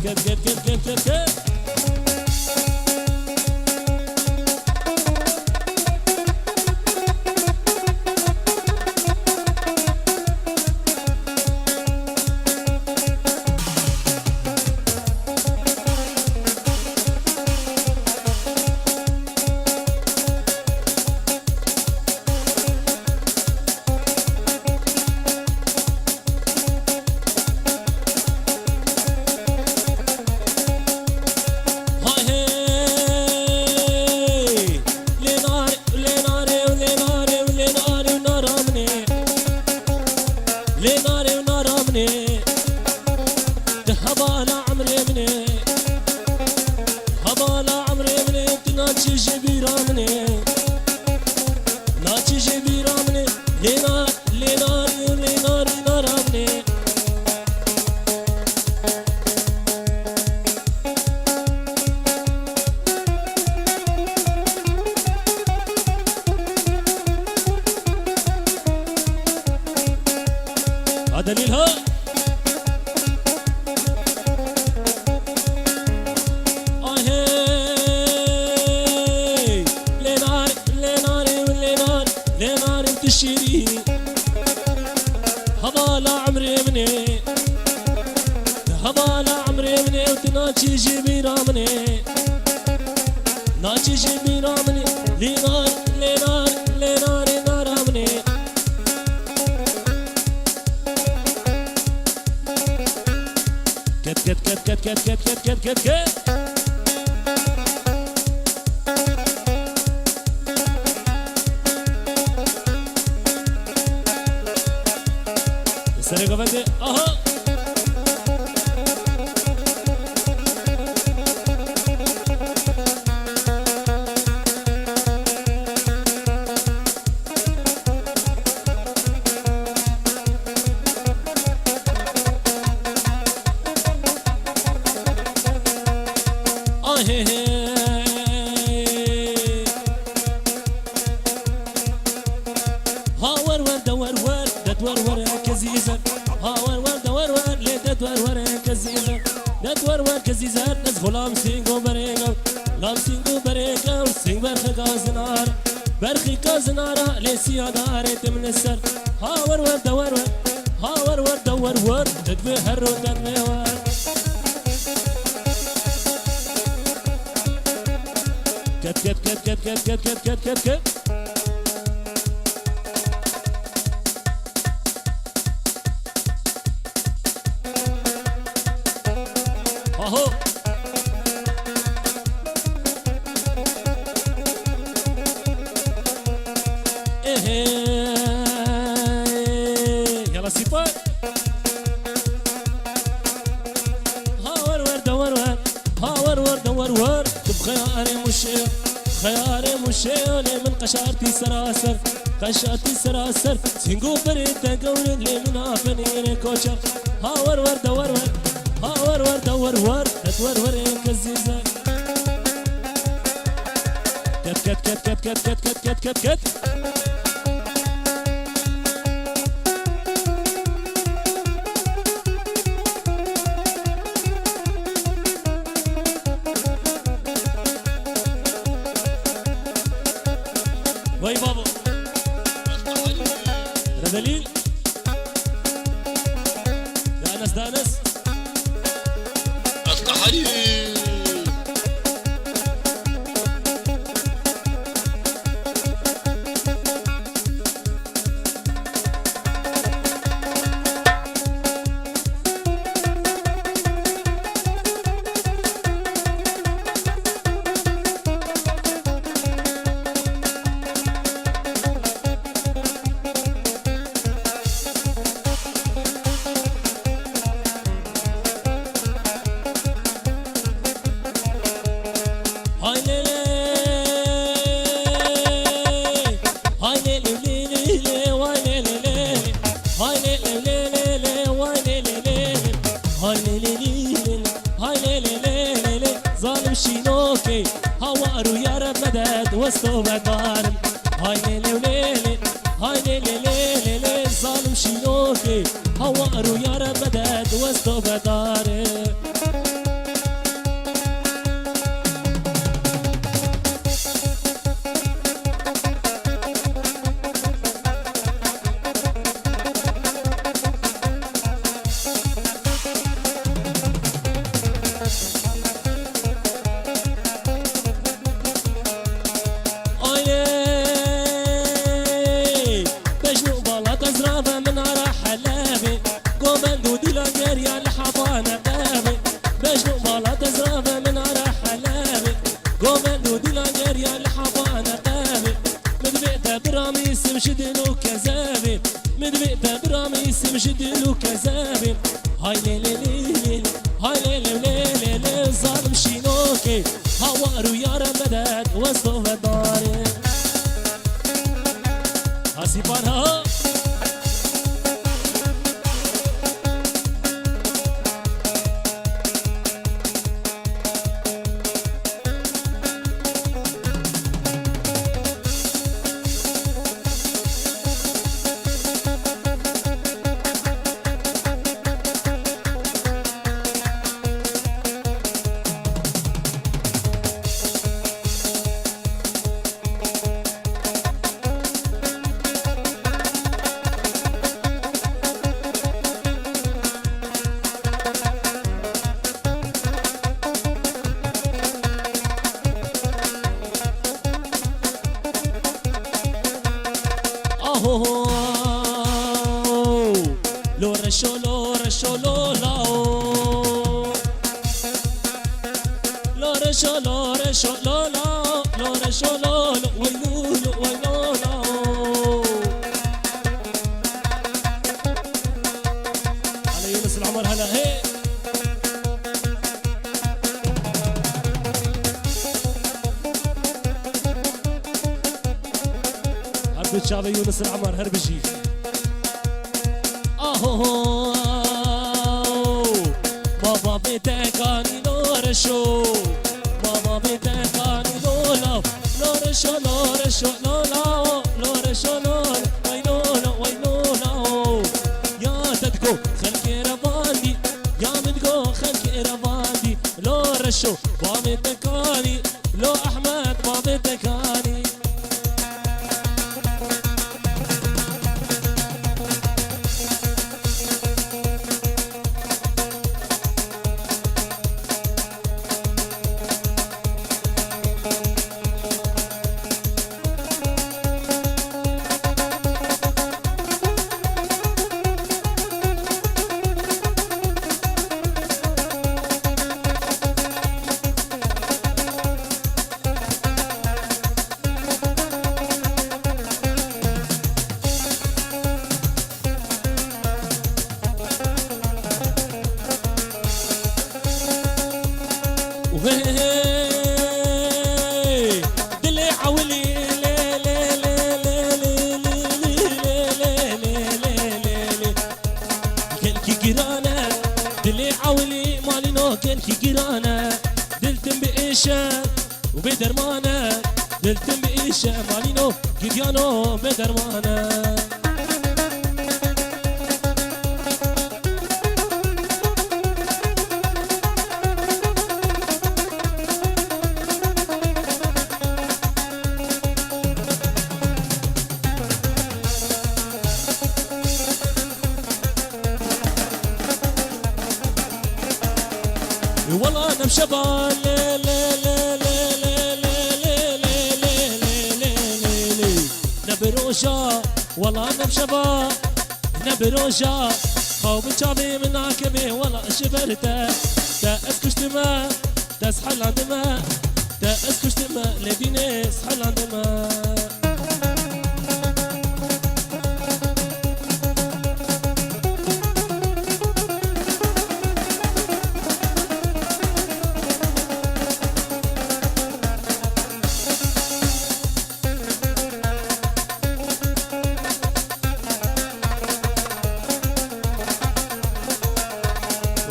كت دليلها لنار تشيري هبالا عمري مني هبالا عمري مني وتناتشي جبيرا مني ناتشي جبيرا مني لنار نارا مني كت السرقة بدي اها كزيزات نزغو لامسينغو بريغو لامسينغو بريغو سينغ برخي كازنار برخي كازنارا ليسيا داريت من السر هاور ور دور ور هاور ور دور ور تدبي هرو تدبي ور كت اهو يلا سيبا هاور ور دور ور هاور ور دور ور بخياري مشي من قشارتي سراسر قشارتي سراسر سينغو بريت قول اللي من فنير كوشر هاور ور دور ور هاور ور دور ور ادور ور كزيزة كت وي بابا ده دليل دانس افتح علي ظالم شينوكي هوارو يا رب مدد وسطو بدارم هاي ليلي وليلي هاي ليلي ليلي ظالم شينوكي هوارو يا رب مدد وسطو بدارم برامي سمشدلو كذابين مدبئتا برامي سمشدلو كذابين هاي ليلي ليلي هاي ليلي ليلي ظالم شينوكي هوارو يا رمضان وصف داري هاسيبانها لو رشو لو رشو لو لاو لو رشو لو رشو لو لاو لو رشو لو لو ويلو لو ويلو لاو على يونس العمر هلا هي هربت شعب يونس العمر هربجي بابا بتكاني لورشو بابا بتكاني لولا لورشو لورشو لولا لورشو لولا ويلولا ويلولا يا تدكو خلك رفاندي يا مدكو خلك رفاندي لورشو بابا بتكاني لو احمد بابا بتكاني دلي عولي لي لي لي لي كلكي جيرانة دلي عولي مالينو كلكي جيرانة دلتم بإيشة وبدرمانة دلتم بإيشة مالينو جديانو بدرمانة والله انا مشبال لي لي لي لي لي لي لي لي لي نبروجا والله انا مشبال نبروجا خوب شعبي من عكبي والله شبرته تا اسكشتما تسحل عندما تا اسكشتما لبيني سحل عندما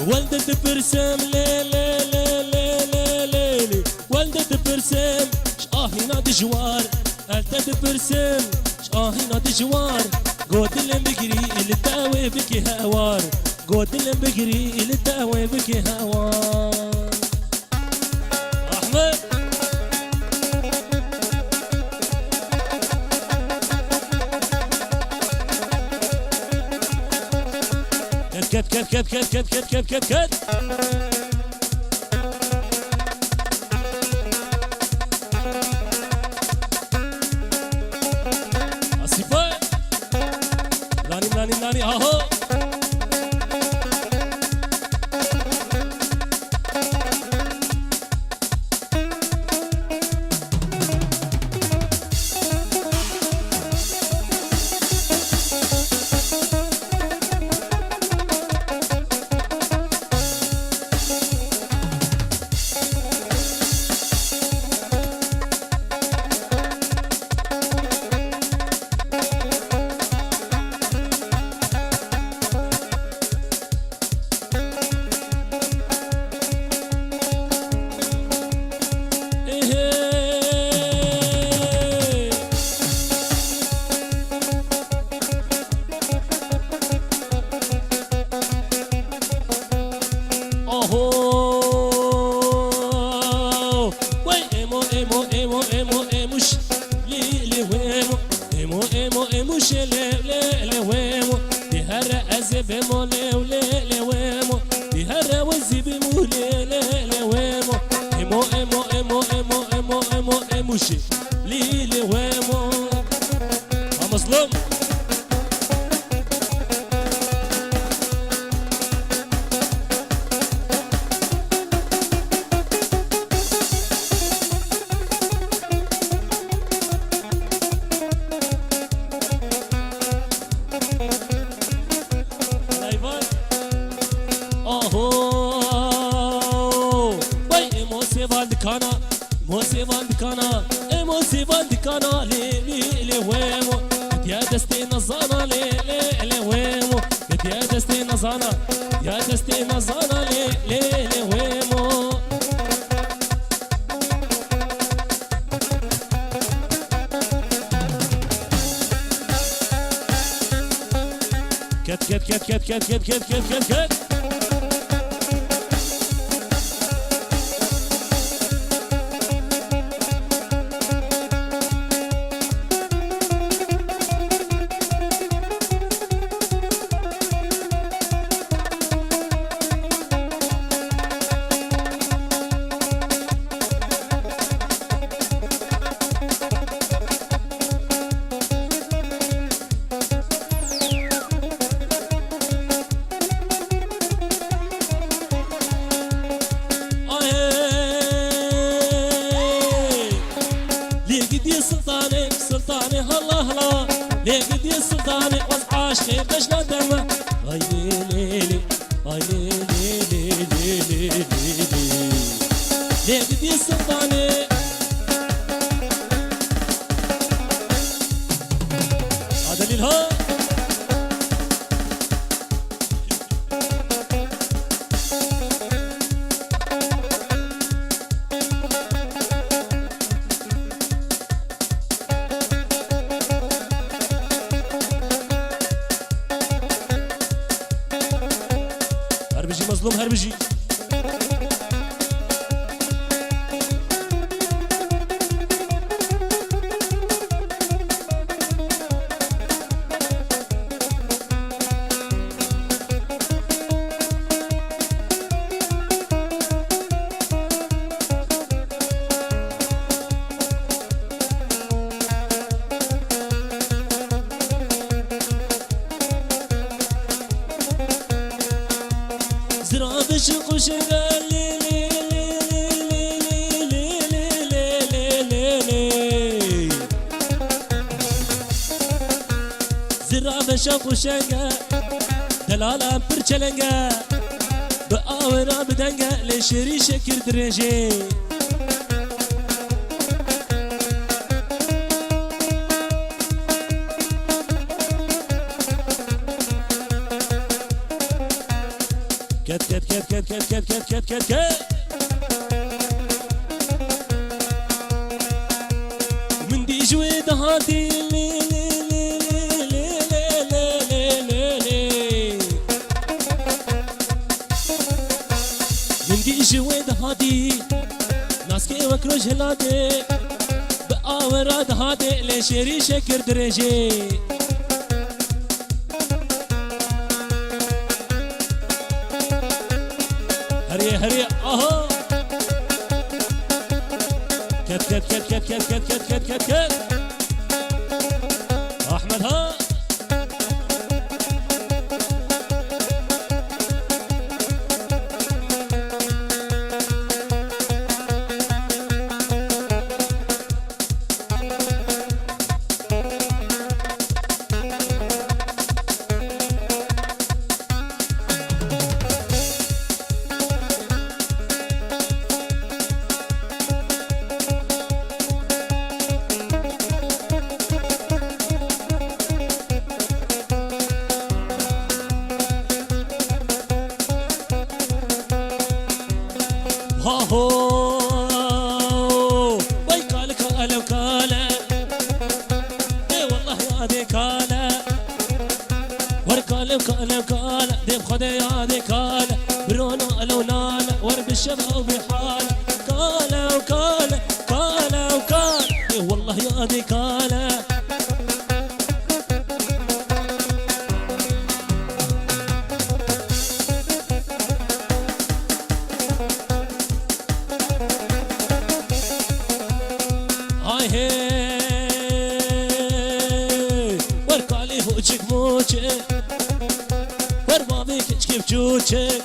ولدت برسم لي لي لي لي لي لي ولدت برسم شاهي نادي جوار قلتت برسم شاهي نادي جوار قود اللي بقري اللي تاوي بك هوار قود اللي بقري اللي تاوي بك هوار احمد كت كت كت كت كت كت كت كت كت أصيبة لاني لاني لاني أهو موش لي ويمو دهر أزب مو لي ويمو دهر وزب مو لي ويمو إمو إمو إمو إمو إمو إمو إموشي لي ويمو مظلوم موسي باندكانا موسي باندكانا لي ويمو يا دستي نزانا لي ويمو يا دستي نزانا يا دستي نزانا لي ويمو كت كت كت كت كت كت كت كت كت كت سلطاني هلا هلا لقد يا سلطاني والعاشقي بجلا دمه اي ليلي اي ليلي ليلي لقد يا سلطاني هذا للها مظلوم هربجي زرابش قشنقال لي لي لي لي لي لي لي زرابش قشنقال دلالا برچلنگا بآورا بدنگا لشری شکر درجه كت كت كت كت كت كت كت كت كت كت من دي جويد هادي لي لي لي لي لي لي لي من دي جويد هادي ناس كي وكروج هلادي بآوراد هادي لشري شكر درجي هريا هريا اها كت كت كت كت كت كت كت كت كت كت احمد ها هو ويقال كالا وكالا اي والله يا دي كالا وركالا وكالا وكالا دي بخدي يا دي كالا برونا لو نالا ورب الشباب بحالا كالا وكالا كالا وكالا اي والله يا دي كالا هوچک موچک ور بابی کچکیف چوچک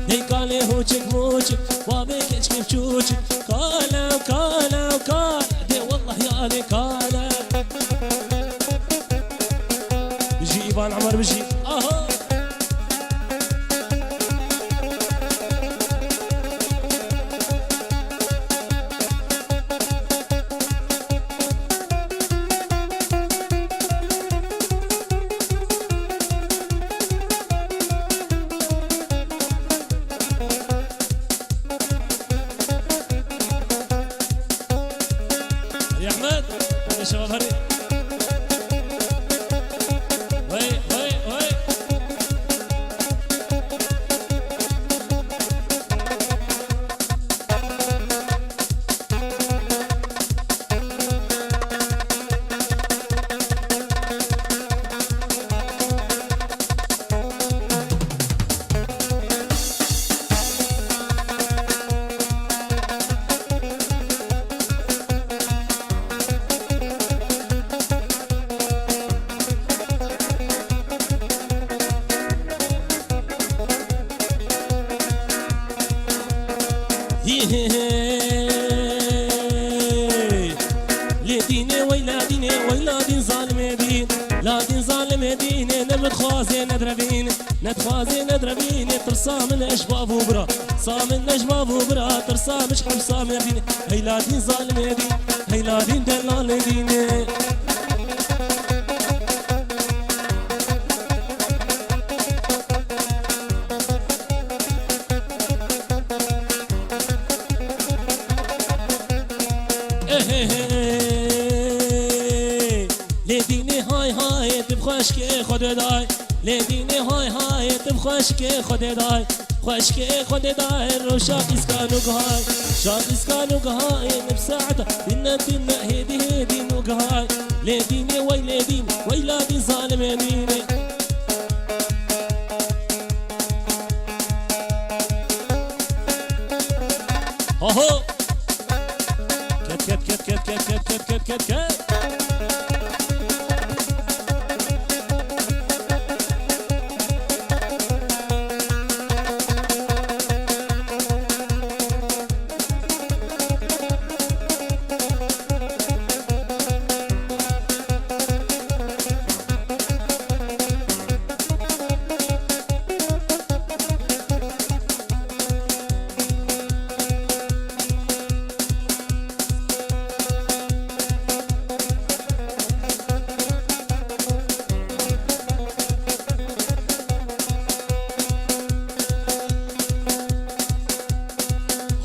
نیکالی هوچک موچک بابی کچکیف چوچک کالا کالا کالا دی والله یا دی کالا بجي إيبان عمر بجي آها يا أحمد يا شباب هري لديني ويلا ديني ويلا دين ظالم دين لا دين ظالم دين نتخوازي ندربين نتخوازي ندربين ترسام الاشباب وبرا صام الاشباب وبرا ترسام مش حب صام دين هيلا دين ظالم دين هيلا دين دلال دين لديني هاي هاي تبخشكي خود داي لديني هاي هاي تبخشكي خود داي خشكي خود داي روشاك اسكانو هاي شاك اسكانو هاي نبساعته دينا دينا هيدي هيدي نوك هاي لديني ويلديني ويلادي ظالم ديني هو كت كت كت كت كت كت كت كت كت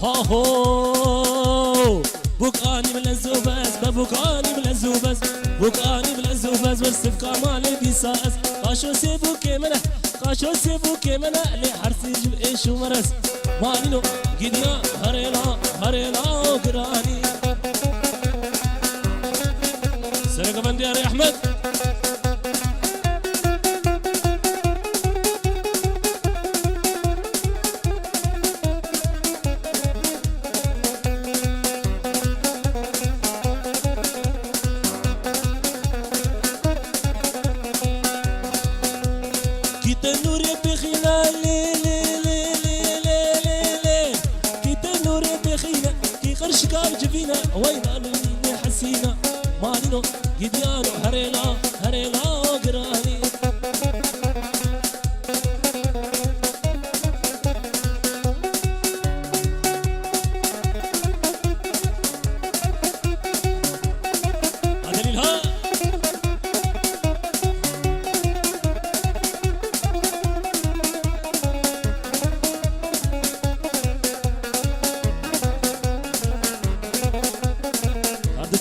هو بوكاني ملزوبز ببوكاني ملزوبز بوكاني ملزوبز والسف كمالي بيساس قاشو سيبوكي منه قاشو سيبوكي منه لحرسي جب ايش ومرس مالينو قديا هريلا هريلا وقراني سرقة بندي يا احمد وين اللي حسينا مالينو قديانو هريلا هريلا وقراني هذا للها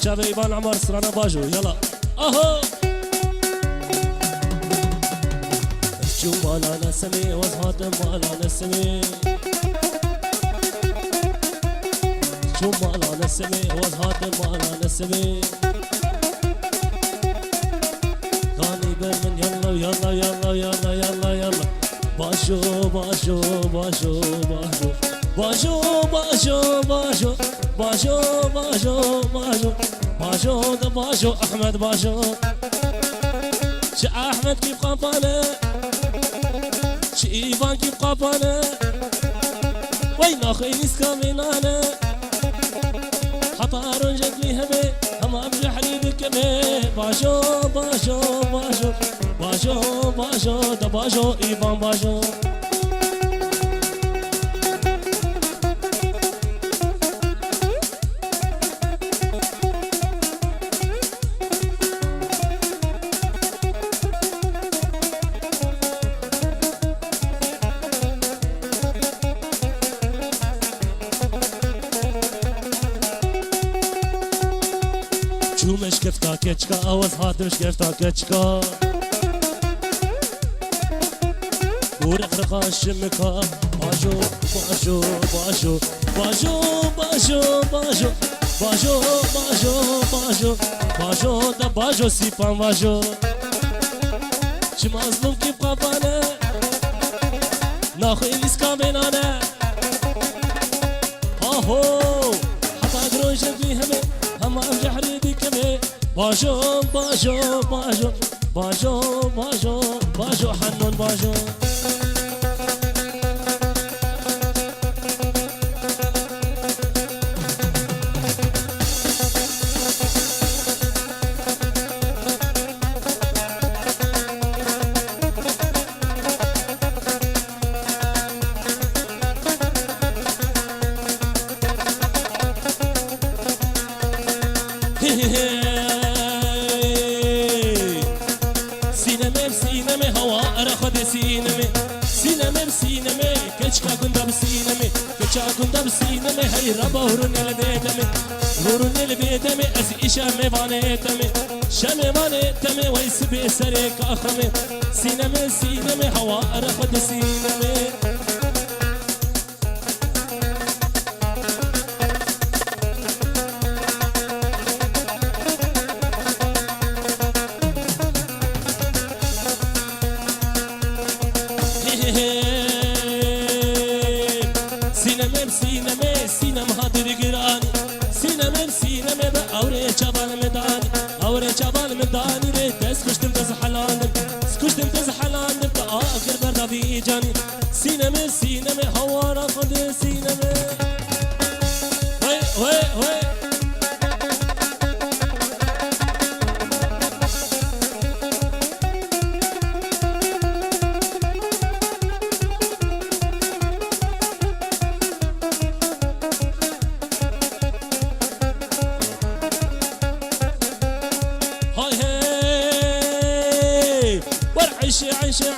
شاب إيبان عمر سرانا باجو يلا اهو شو مالا نسمي وزهاد مالا نسمي شو مالا نسمي وزهاد مالا نسمي كاني برمن يلا يلا يلا يلا يلا يلا باجو باجو باجو باجو باجو باجو باجو باجو باجو باجو باجو ده باجو احمد باجو ش احمد كيف قبانه ش ايفان كيف قبانه وين اخي نسكا منانه حطار جدني هبه هم ابجح حريبك به باشو باشو باشو باشو باشو ده باشو ايفان باشو شومش كفتا كتشكا اوز هاتمش كفتا كتشكا ورق رقاش شمكا باشو باشو باشو باشو باشو باشو باشو باشو باشو باشو ده باشو سيبان باشو شمازلوم كيف قبانه ناخي لسكا بينانه هاهو حتى قروش في همه هم امجح ريدي كبه باشو باشو باشو باشو باشو باشو حنون باشو سينما بسينما هوا أرخد سينما سينما بسينما كشكا كندا بسينما كشكا كندا بسينما هاي ربا هرون البيتمي هرون البيتمي أز إشام بانيتمي شام بانيتمي ويسبي سريك أخمي سينما سينما هوا أرخد سينما سينما بسينما سينما هادر قراني سينما بسينما بأوري شبال مداني أوري شبال مداني ريت اسكشتم تزحلان اسكشتم تزحلان بآخر برا بيجاني سينما سينما هوارا خد سينما وي وي وي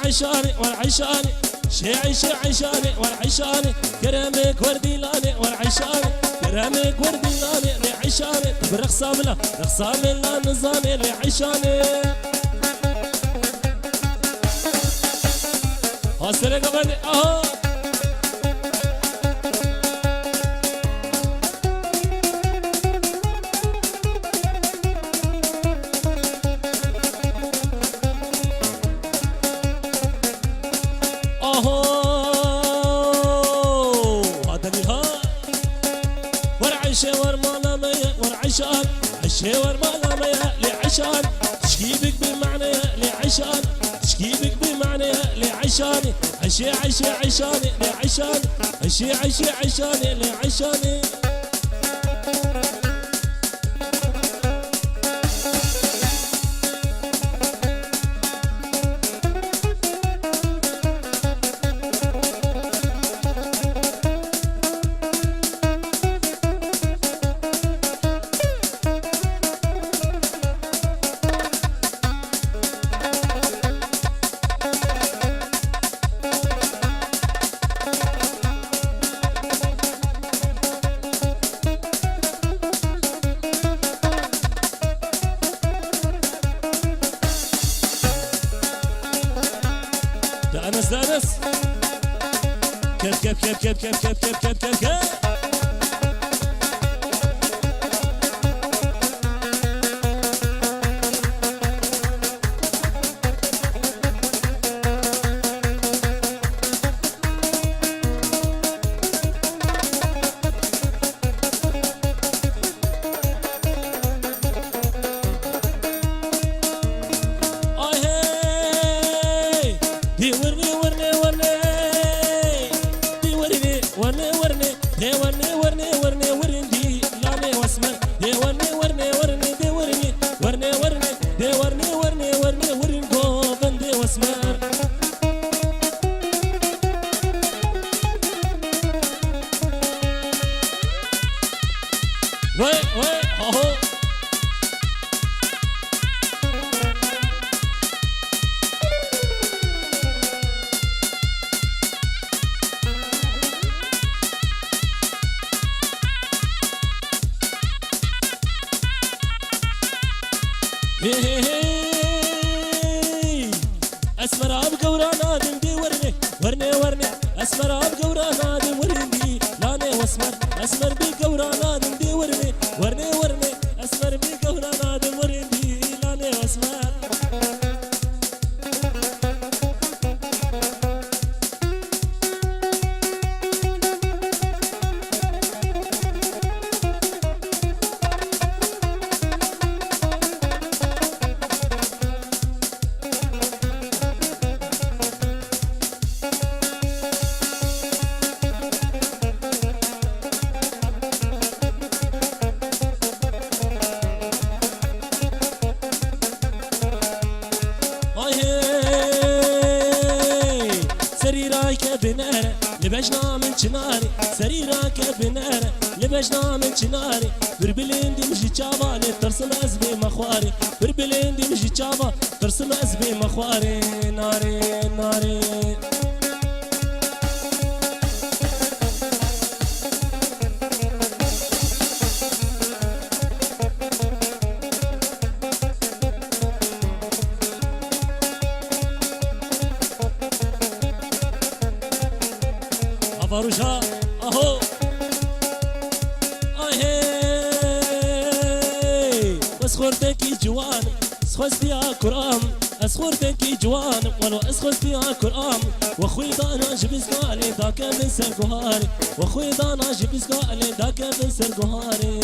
عيشاني والعيشاني شي عيشاني والعيشاني كرامك وردي لاني والعيشاني كرامك وردي لاني عيشاني برخصام لا رخصام لا نظامي عيشاني هاسرق بني الشيور ما لميا لعشان تشكيبك بمعنى لعشان تشكيبك بمعنى لعشاني عشي عشاني لعشان عشي عشاني لعشاني استانس كيف ورني ورني اسمر بقورا نادم ورندي لاني واسمر اسمر بقورا نادم دي ورني ورني ورني اسمر بقورا نادم ورندي لاني واسمر بنارة لبجنا من شناري سريراك بنارة لبجنا من شناري بربلين دي مشي تشابا ترسم أزبي مخواري بربلين دي مشي تشابا ترسم أزبي مخواري ناري ناري فروشا اهو اهي اسخورتكي جوان اسخوستي قرآن اسخورتكي جوان ولو اسخوستي قرآن واخوي دانا جبسكا علي داك من سرقهاري واخوي دانا جبسكا علي داك من سرقهاري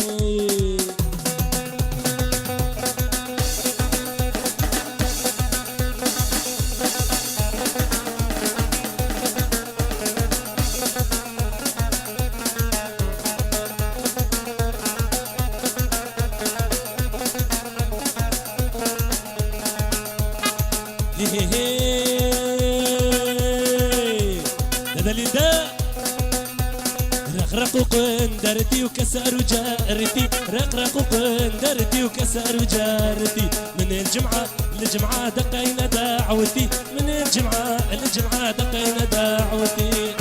رقرق قندرتي وكسر وجارتي رقرق قندرتي وكسر وجارتي من الجمعة للجمعة دقينا دعوتي من الجمعة للجمعة دقينا دعوتي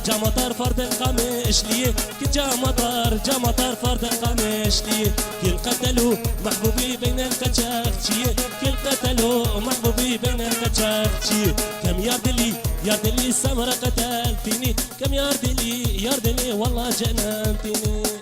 جامطار فرد القميش ليه جامطار فرد القميش ليه كل قتلوا محبوبي بين القشاقشية كل قتلوا محبوبي بين القشاقشية كم ياردلي سمرة قتلتني كم ياردلي والله جننتني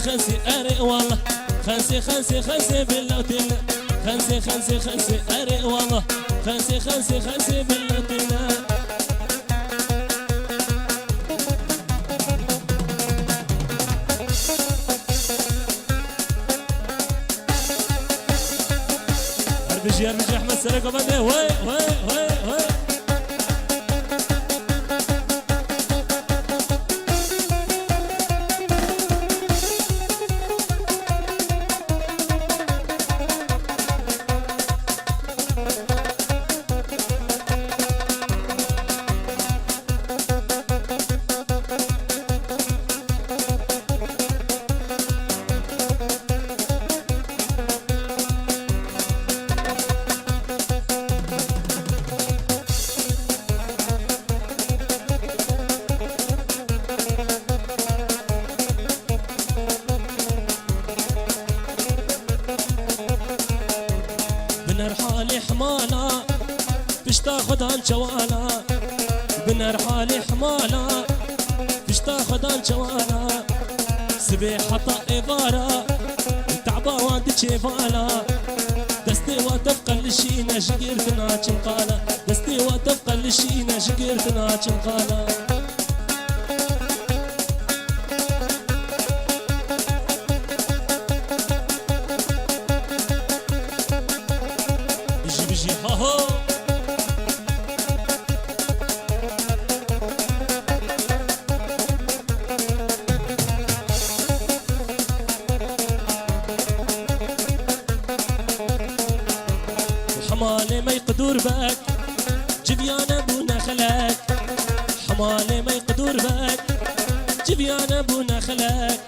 خنسي أري والله خنسي باللوتنا خنسي أري والله خنسي باللوتنا أربجي أحمد سرقة بده وي بنرحالي حمانا فيش تاخد عن شوانا بنرحالي حمانا فيش تاخد عن شوانا سبيحة طائبارة تعبا وانت شيفانا دستي وتفقى للشينا شقيرتنا شنقانا دستي وتفقى للشينا شقيرتنا شنقانا بيجي هاهو بك جبيان ابونا خلاك حمالي ما يقدر بك جبيان ابونا خلاك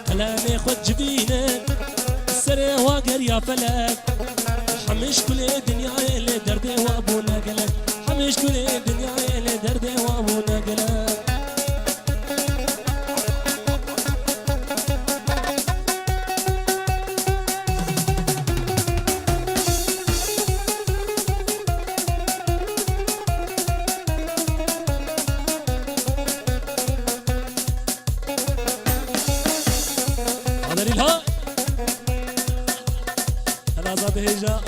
كلامي خد جبينك سري واقر يا فلك حمش كل الدنيا اللي دردي وابونا قلك حمش كل الدنيا اللي دردي وابونا قلك هجا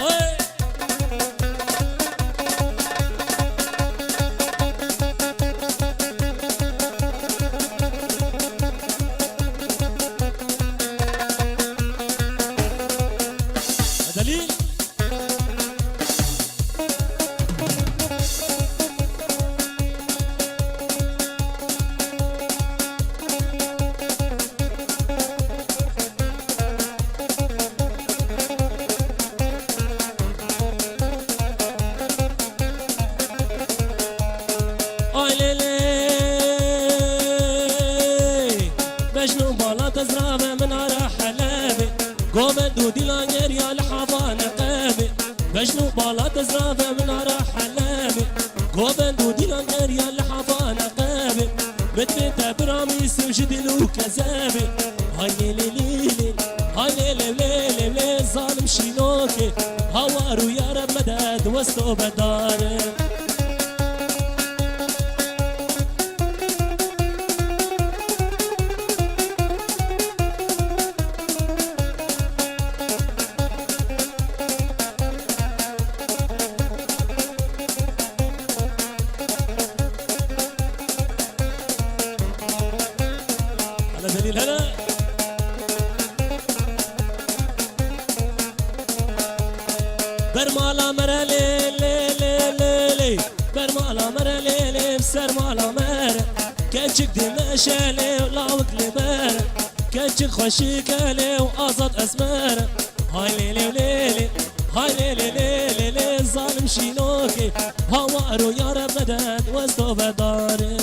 دليل بجنو بالا تزرابة من عرا حلابي قومت دودي لانير يا لحظة نقابي بجنو بالا تزرابة من عرا حلابي قومت دودي لانير يا لحظة نقابي بتبتا برامي سوجدلو كذابي هاي ليلي ليلي هاي ليلي ليلي ليلي ظالم شينوكي هوارو يا رب مدد وستو بداري دليل هلا برمالا مرا لي لي لي لي لي برمالا مرا لي لي بسر مالا مرا كاتشك دمشق لي ولاوك لي مرا كاتشك خوشيك لي وأزاد أسمارا هاي لي لي لي هاي لي لي لي لي ظالم شينوكي هوارو يا رب مدد وستو بداري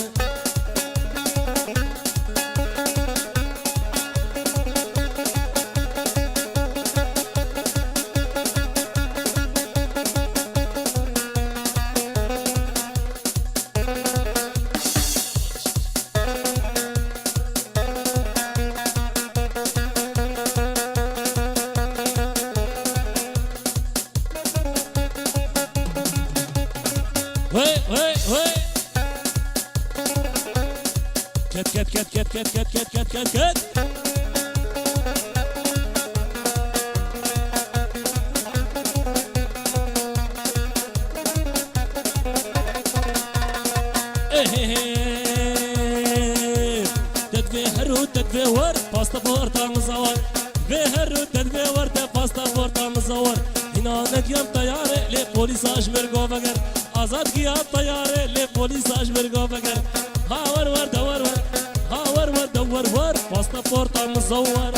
وي وي وي كت كت كت كت كت كت كت كت كت كت تدفي هرو تدفي ورد باسبورت مزور بهرو تدفي ورد باسبورت مزور هنا نقيم طيارة لبوليس أجمر قوفقر آزاد كيا طيارة لبوليس أجمر قوفقر هاور ور دور ور هاور ور دور ور باسبورت مزور